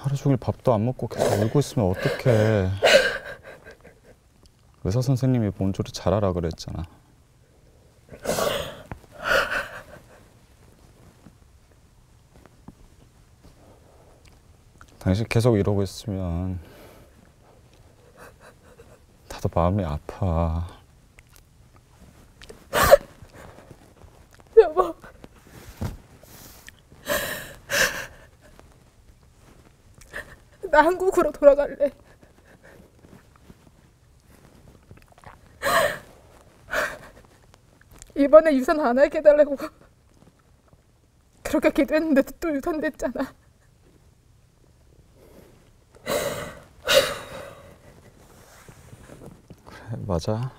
하루 종일 밥도 안 먹고 계속 울고 있으면 어떡해. 의사 선생님이 몸조리 잘하라 그랬잖아. 당신 계속 이러고 있으면 나도 마음이 아파. 여보, 나 한국으로 돌아갈래. 이번에 유산 안 하게 해달라고 그렇게 기도했는데도 또 유산됐잖아. 그래, 맞아.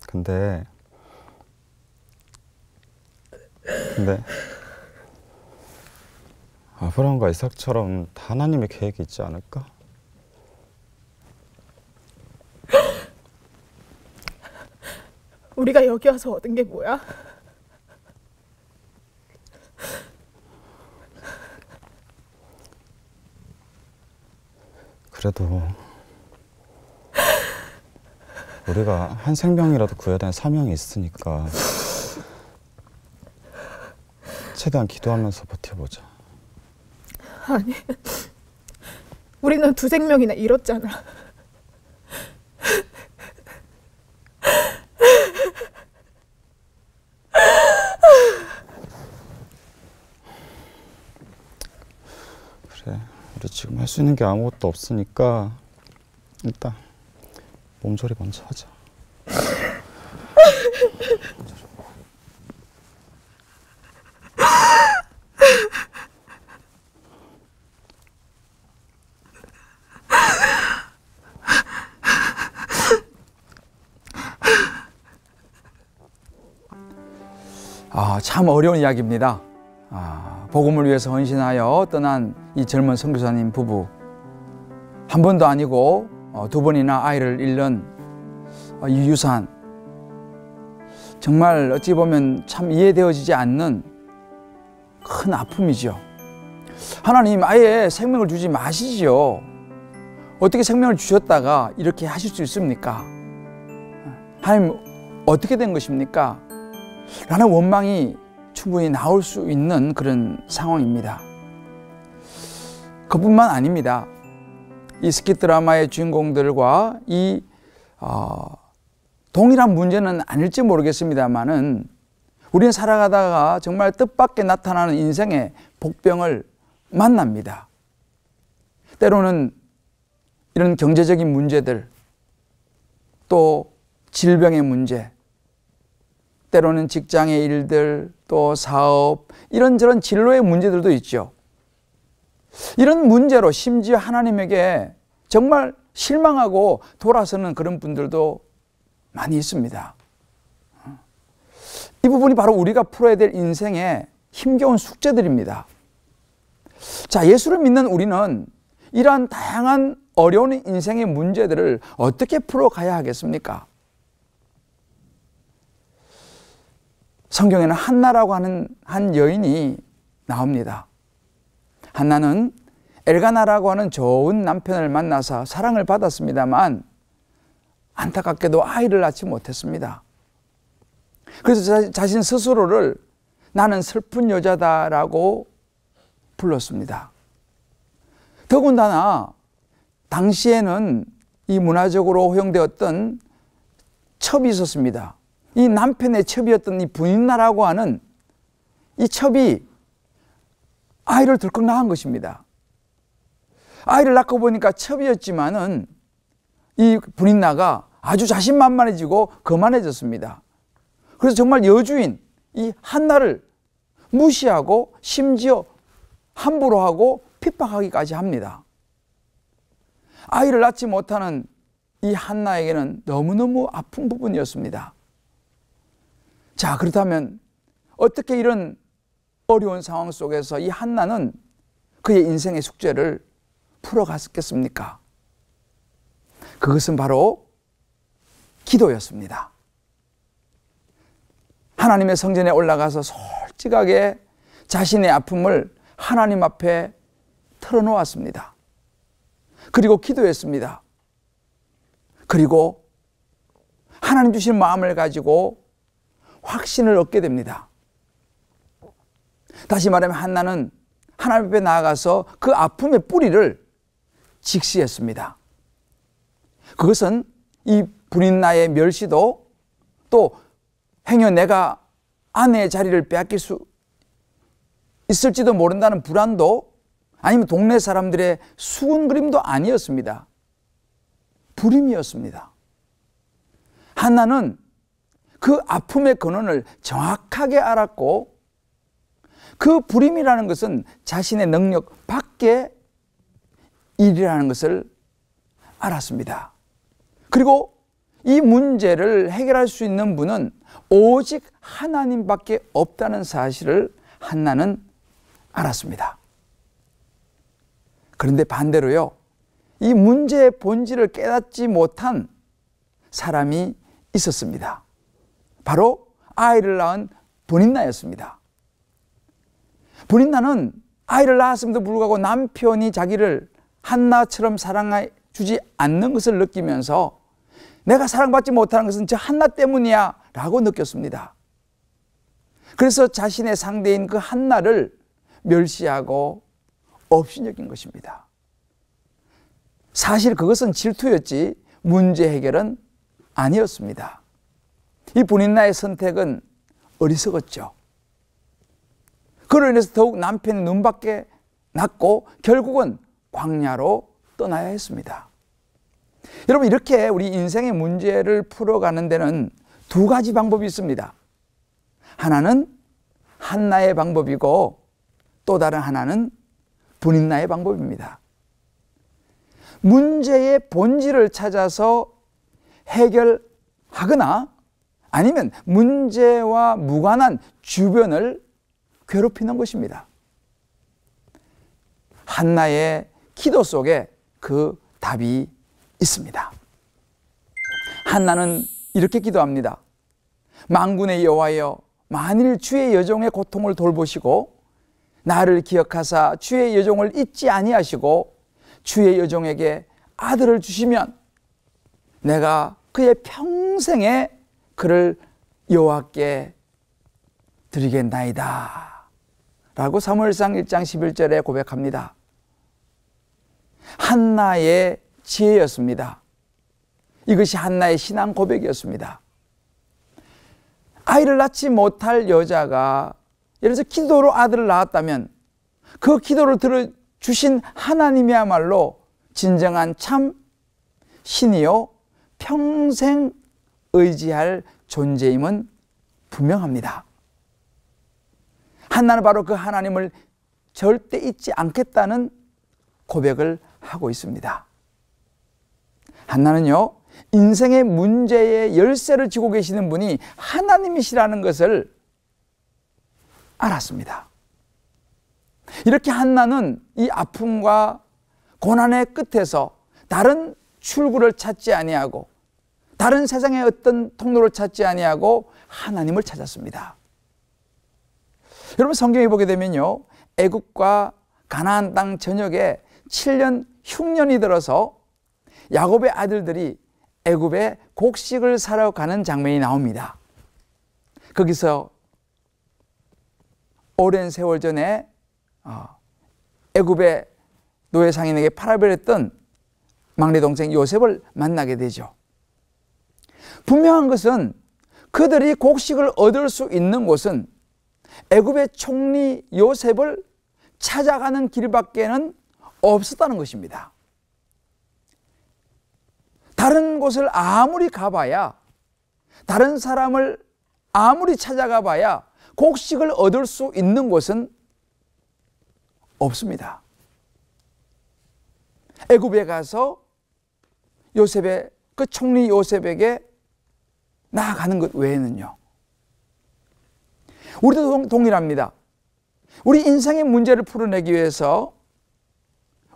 근데 아브라함과 이삭처럼 하나님의 계획이 있지 않을까? 우리가 여기 와서 얻은 게 뭐야? 그래도 우리가 한 생명이라도 구해야 되는 사명이 있으니까 최대한 기도하면서 버텨보자. 아니, 우리는 2생명이나 잃었잖아. 그래, 우리 지금 할 수 있는 게 아무것도 없으니까 일단 몸조리 먼저 하자. 참 어려운 이야기입니다. 복음을 위해서 헌신하여 떠난 이 젊은 선교사님 부부, 한 번도 아니고 2번이나 아이를 잃는 이 유산, 정말 어찌 보면 참 이해되어지지 않는 큰 아픔이죠. 하나님 아예 생명을 주지 마시지요. 어떻게 생명을 주셨다가 이렇게 하실 수 있습니까? 하나님 어떻게 된 것입니까? 라는 원망이 충분히 나올 수 있는 그런 상황입니다. 그뿐만 아닙니다. 이 스킷 드라마의 주인공들과 이 동일한 문제는 아닐지 모르겠습니다만은 우리는 살아가다가 정말 뜻밖의 나타나는 인생의 복병을 만납니다. 때로는 이런 경제적인 문제들, 또 질병의 문제, 때로는 직장의 일들, 또 사업, 이런저런 진로의 문제들도 있죠. 이런 문제로 심지어 하나님에게 정말 실망하고 돌아서는 그런 분들도 많이 있습니다. 이 부분이 바로 우리가 풀어야 될 인생의 힘겨운 숙제들입니다. 자, 예수를 믿는 우리는 이러한 다양한 어려운 인생의 문제들을 어떻게 풀어가야 하겠습니까? 성경에는 한나라고 하는 한 여인이 나옵니다. 한나는 엘가나라고 하는 좋은 남편을 만나서 사랑을 받았습니다만 안타깝게도 아이를 낳지 못했습니다. 그래서 자신 스스로를 나는 슬픈 여자다라고 불렀습니다. 더군다나 당시에는 이 문화적으로 허용되었던 첩이 있었습니다. 이 남편의 첩이었던 이 분인나라고 하는 이 첩이 아이를 덜컥 낳은 것입니다. 아이를 낳고 보니까 첩이었지만은 이 분인나가 아주 자신만만해지고 거만해졌습니다. 그래서 정말 여주인 이 한나를 무시하고 심지어 함부로 하고 핍박하기까지 합니다. 아이를 낳지 못하는 이 한나에게는 너무너무 아픈 부분이었습니다. 자, 그렇다면 어떻게 이런 어려운 상황 속에서 이 한나는 그의 인생의 숙제를 풀어갔겠습니까? 그것은 바로 기도였습니다. 하나님의 성전에 올라가서 솔직하게 자신의 아픔을 하나님 앞에 털어놓았습니다. 그리고 기도했습니다. 그리고 하나님 주신 마음을 가지고 확신을 얻게 됩니다. 다시 말하면 한나는 하나님 앞에 나아가서 그 아픔의 뿌리를 직시했습니다. 그것은 이 분인나의 멸시도 또 행여 내가 아내의 자리를 빼앗길 수 있을지도 모른다는 불안도 아니면 동네 사람들의 수군거림도 아니었습니다. 불임이었습니다. 한나는 그 아픔의 근원을 정확하게 알았고 그 불임이라는 것은 자신의 능력 밖의 일이라는 것을 알았습니다. 그리고 이 문제를 해결할 수 있는 분은 오직 하나님밖에 없다는 사실을 한나는 알았습니다. 그런데 반대로요, 이 문제의 본질을 깨닫지 못한 사람이 있었습니다. 바로 아이를 낳은 분인나였습니다. 분인나는 아이를 낳았음에도 불구하고 남편이 자기를 한나처럼 사랑해 주지 않는 것을 느끼면서 내가 사랑받지 못하는 것은 저 한나 때문이야 라고 느꼈습니다. 그래서 자신의 상대인 그 한나를 멸시하고 없이 여긴 것입니다. 사실 그것은 질투였지 문제 해결은 아니었습니다. 이 분인나의 선택은 어리석었죠. 그로 인해서 더욱 남편의 눈밖에 났고 결국은 광야로 떠나야 했습니다. 여러분, 이렇게 우리 인생의 문제를 풀어가는 데는 두 가지 방법이 있습니다. 하나는 한나의 방법이고 또 다른 하나는 분인나의 방법입니다. 문제의 본질을 찾아서 해결하거나 아니면 문제와 무관한 주변을 괴롭히는 것입니다. 한나의 기도 속에 그 답이 있습니다. 한나는 이렇게 기도합니다. 만군의 여호와여, 만일 주의 여종의 고통을 돌보시고 나를 기억하사 주의 여종을 잊지 아니하시고 주의 여종에게 아들을 주시면 내가 그의 평생에 그를 여호와께 드리겠나이다 라고 사무엘상 1장 11절에 고백합니다. 한나의 지혜였습니다. 이것이 한나의 신앙 고백이었습니다. 아이를 낳지 못할 여자가 예를 들어서 기도로 아들을 낳았다면 그 기도를 들어주신 하나님이야말로 진정한 참 신이요 평생 의지할 존재임은 분명합니다. 한나는 바로 그 하나님을 절대 잊지 않겠다는 고백을 하고 있습니다. 한나는요, 인생의 문제의 열쇠를 쥐고 계시는 분이 하나님이시라는 것을 알았습니다. 이렇게 한나는 이 아픔과 고난의 끝에서 다른 출구를 찾지 아니하고 다른 세상의 어떤 통로를 찾지 아니하고 하나님을 찾았습니다. 여러분, 성경에 보게 되면요, 애굽과 가나안 땅 전역에 7년 흉년이 들어서 야곱의 아들들이 애굽에 곡식을 사러 가는 장면이 나옵니다. 거기서 오랜 세월 전에 애굽의 노예 상인에게 팔아버렸던 막내 동생 요셉을 만나게 되죠. 분명한 것은 그들이 곡식을 얻을 수 있는 곳은 애굽의 총리 요셉을 찾아가는 길밖에는 없었다는 것입니다. 다른 곳을 아무리 가봐야 다른 사람을 아무리 찾아가 봐야 곡식을 얻을 수 있는 곳은 없습니다. 애굽에 가서 요셉의 그 총리 요셉에게 나아가는 것 외에는요. 우리도 동일합니다. 우리 인생의 문제를 풀어내기 위해서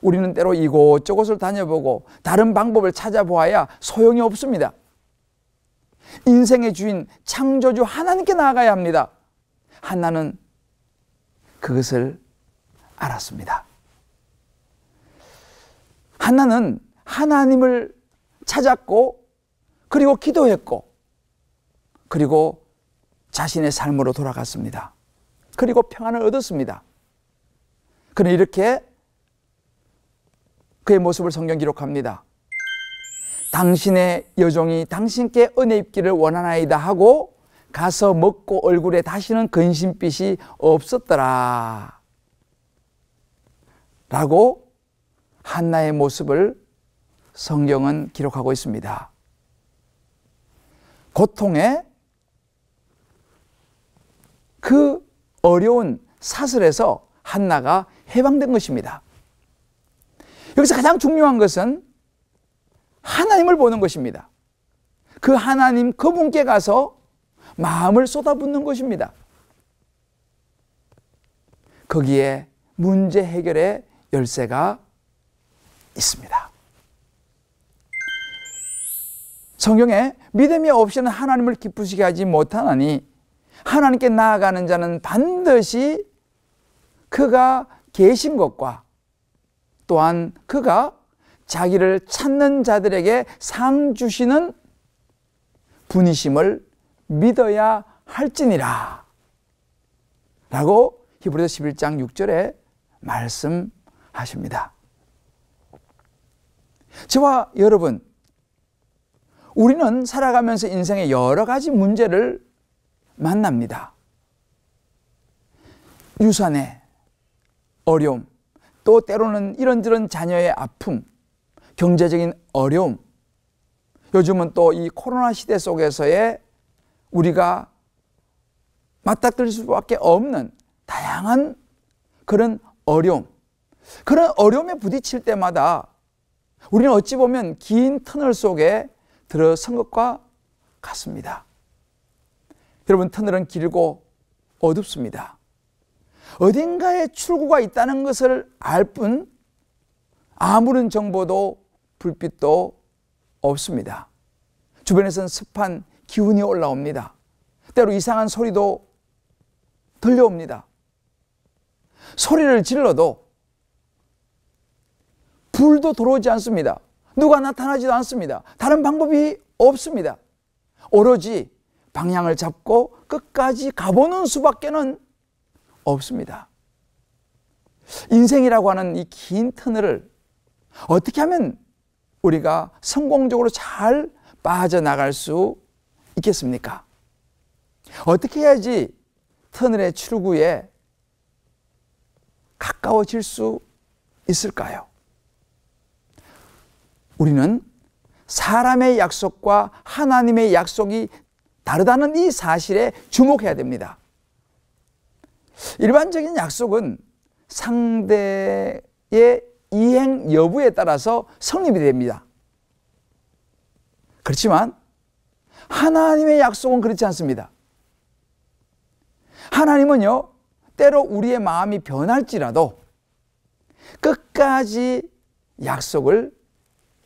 우리는 때로 이곳저곳을 다녀보고 다른 방법을 찾아보아야 소용이 없습니다. 인생의 주인 창조주 하나님께 나아가야 합니다. 한나는 그것을 알았습니다. 한나는 하나님을 찾았고 그리고 기도했고 그리고 자신의 삶으로 돌아갔습니다. 그리고 평안을 얻었습니다. 그는 이렇게 그의 모습을 성경 기록합니다. 당신의 여종이 당신께 은혜 입기를 원하나이다 하고 가서 먹고 얼굴에 다시는 근심빛이 없었더라 라고 한나의 모습을 성경은 기록하고 있습니다. 고통의 그 어려운 사슬에서 한나가 해방된 것입니다. 여기서 가장 중요한 것은 하나님을 보는 것입니다. 그 하나님 그분께 가서 마음을 쏟아붓는 것입니다. 거기에 문제 해결의 열쇠가 있습니다. 성경에 믿음이 없이는 하나님을 기쁘시게 하지 못하나니 하나님께 나아가는 자는 반드시 그가 계신 것과 또한 그가 자기를 찾는 자들에게 상 주시는 분이심을 믿어야 할지니라 라고 히브리서 11장 6절에 말씀하십니다. 저와 여러분, 우리는 살아가면서 인생의 여러 가지 문제를 만납니다. 유산의 어려움, 또 때로는 이런저런 자녀의 아픔, 경제적인 어려움, 요즘은 또 이 코로나 시대 속에서의 우리가 맞닥뜨릴 수밖에 없는 다양한 그런 어려움, 그런 어려움에 부딪힐 때마다 우리는 어찌 보면 긴 터널 속에 들어선 것과 같습니다. 여러분, 터널은 길고 어둡습니다. 어딘가에 출구가 있다는 것을 알 뿐 아무런 정보도 불빛도 없습니다. 주변에서는 습한 기운이 올라옵니다. 때로 이상한 소리도 들려옵니다. 소리를 질러도 불도 들어오지 않습니다. 누가 나타나지도 않습니다. 다른 방법이 없습니다. 오로지 방향을 잡고 끝까지 가보는 수밖에는 없습니다. 인생이라고 하는 이 긴 터널을 어떻게 하면 우리가 성공적으로 잘 빠져나갈 수 있겠습니까? 어떻게 해야지 터널의 출구에 가까워질 수 있을까요? 우리는 사람의 약속과 하나님의 약속이 다르다는 이 사실에 주목해야 됩니다. 일반적인 약속은 상대의 이행 여부에 따라서 성립이 됩니다. 그렇지만 하나님의 약속은 그렇지 않습니다. 하나님은요, 때로 우리의 마음이 변할지라도 끝까지 약속을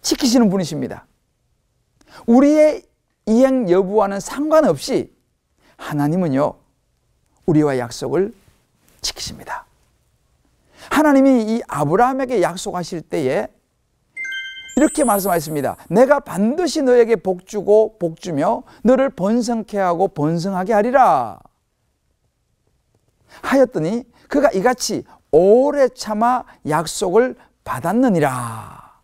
지키시는 분이십니다. 우리의 이행 여부와는 상관없이 하나님은요, 우리와 약속을 지키십니다. 하나님이 이 아브라함에게 약속하실 때에 이렇게 말씀하셨습니다. 내가 반드시 너에게 복주고 복주며 너를 번성케 하고 번성하게 하리라 하였더니 그가 이같이 오래 참아 약속을 받았느니라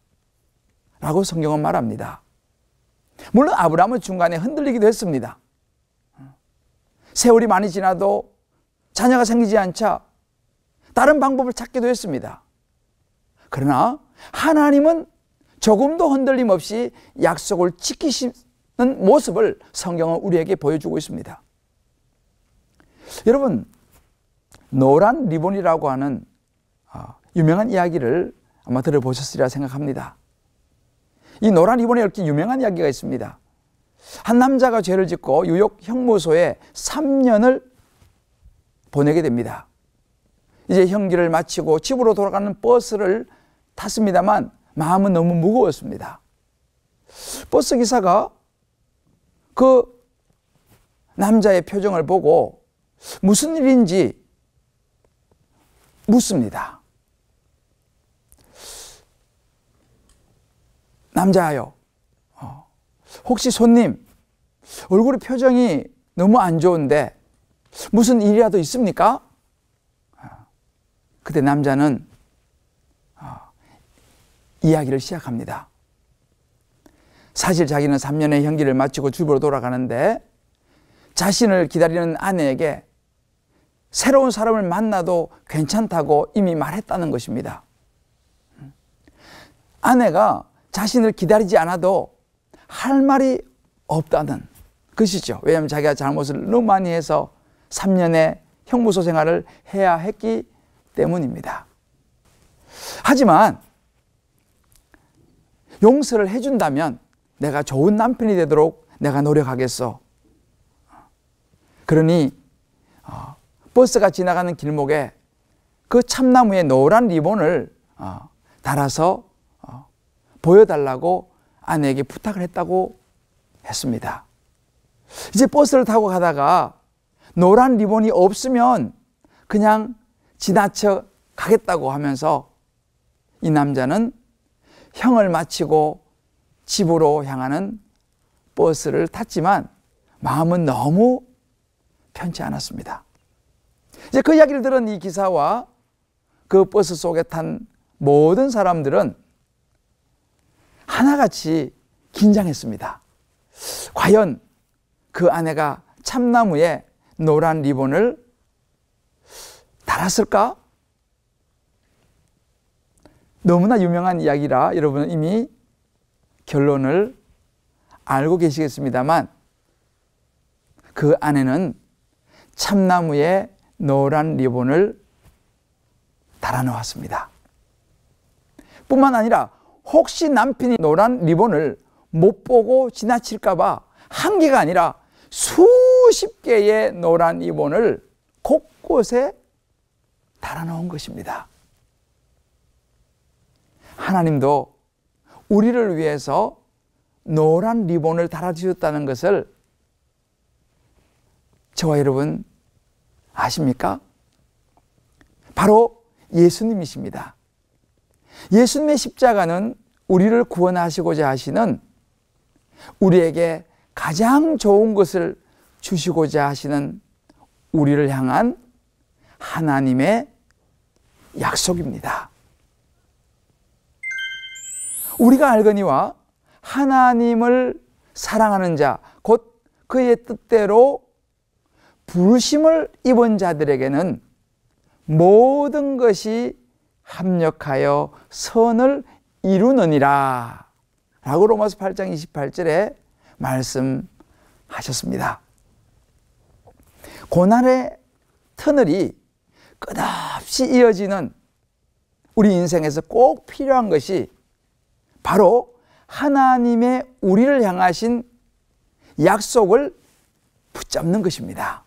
라고 성경은 말합니다. 물론 아브라함은 중간에 흔들리기도 했습니다. 세월이 많이 지나도 자녀가 생기지 않자 다른 방법을 찾기도 했습니다. 그러나 하나님은 조금도 흔들림 없이 약속을 지키시는 모습을 성경은 우리에게 보여주고 있습니다. 여러분, 노란 리본이라고 하는 유명한 이야기를 아마 들어보셨으리라 생각합니다. 이 노란 리본에 이렇게 유명한 이야기가 있습니다. 한 남자가 죄를 짓고 유혹 형무소에 3년을 보내게 됩니다. 이제 형기를 마치고 집으로 돌아가는 버스를 탔습니다만 마음은 너무 무거웠습니다. 버스 기사가 그 남자의 표정을 보고 무슨 일인지 묻습니다. 남자요, 혹시 손님 얼굴의 표정이 너무 안 좋은데 무슨 일이라도 있습니까? 그때 남자는 이야기를 시작합니다. 사실 자기는 3년의 형기를 마치고 집으로 돌아가는데 자신을 기다리는 아내에게 새로운 사람을 만나도 괜찮다고 이미 말했다는 것입니다. 아내가 자신을 기다리지 않아도 할 말이 없다는 것이죠. 왜냐하면 자기가 잘못을 너무 많이 해서 3년의 형무소 생활을 해야 했기 때문입니다. 하지만 용서를 해준다면 내가 좋은 남편이 되도록 내가 노력하겠어. 그러니 버스가 지나가는 길목에 그 참나무에 노란 리본을 달아서 보여달라고 아내에게 부탁을 했다고 했습니다. 이제 버스를 타고 가다가 노란 리본이 없으면 그냥 지나쳐 가겠다고 하면서 이 남자는 형을 마치고 집으로 향하는 버스를 탔지만 마음은 너무 편치 않았습니다. 이제 그 이야기를 들은 이 기사와 그 버스 속에 탄 모든 사람들은 하나같이 긴장했습니다. 과연 그 아내가 참나무에 노란 리본을 달았을까? 너무나 유명한 이야기라 여러분은 이미 결론을 알고 계시겠습니다만 그 아내는 참나무에 노란 리본을 달아놓았습니다. 뿐만 아니라 혹시 남편이 노란 리본을 못 보고 지나칠까 봐 한 개가 아니라 수십 개의 노란 리본을 곳곳에 달아놓은 것입니다. 하나님도 우리를 위해서 노란 리본을 달아주셨다는 것을 저와 여러분 아십니까? 바로 예수님이십니다. 예수님의 십자가는 우리를 구원하시고자 하시는, 우리에게 가장 좋은 것을 주시고자 하시는 우리를 향한 하나님의 약속입니다. 우리가 알거니와 하나님을 사랑하는 자, 곧 그의 뜻대로 부르심을 입은 자들에게는 모든 것이 합력하여 선을 이루느니라 라고 로마서 8장 28절에 말씀하셨습니다. 고난의 터널이 끝없이 이어지는 우리 인생에서 꼭 필요한 것이 바로 하나님의 우리를 향하신 약속을 붙잡는 것입니다.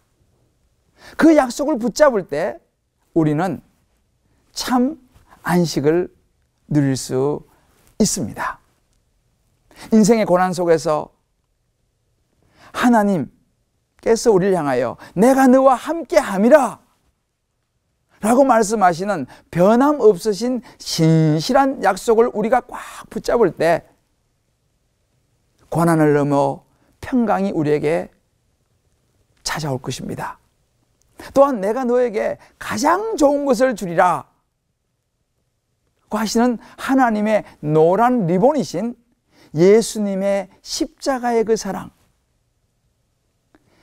그 약속을 붙잡을 때 우리는 참 안식을 누릴 수 있습니다. 인생의 고난 속에서 하나님께서 우리를 향하여 내가 너와 함께함이라 라고 말씀하시는 변함없으신 신실한 약속을 우리가 꽉 붙잡을 때 고난을 넘어 평강이 우리에게 찾아올 것입니다. 또한 내가 너에게 가장 좋은 것을 주리라 고 하시는 하나님의 노란 리본이신 예수님의 십자가의 그 사랑,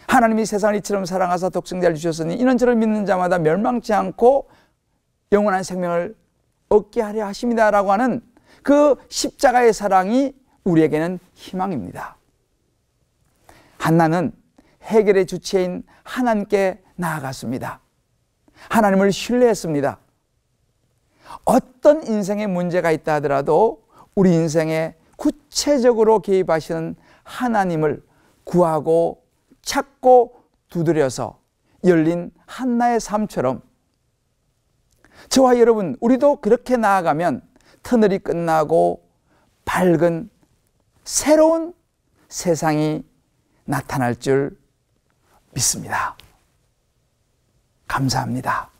하나님이 세상을 이처럼 사랑하사 독생자를 주셨으니 이는 저를 믿는 자마다 멸망치 않고 영원한 생명을 얻게 하려 하십니다 라고 하는 그 십자가의 사랑이 우리에게는 희망입니다. 한나는 해결의 주체인 하나님께 나아갔습니다. 하나님을 신뢰했습니다. 어떤 인생에 문제가 있다 하더라도 우리 인생에 구체적으로 개입하시는 하나님을 구하고 찾고 두드려서 열린 한나의 삶처럼 저와 여러분, 우리도 그렇게 나아가면 터널이 끝나고 밝은 새로운 세상이 나타날 줄 믿습니다. 감사합니다.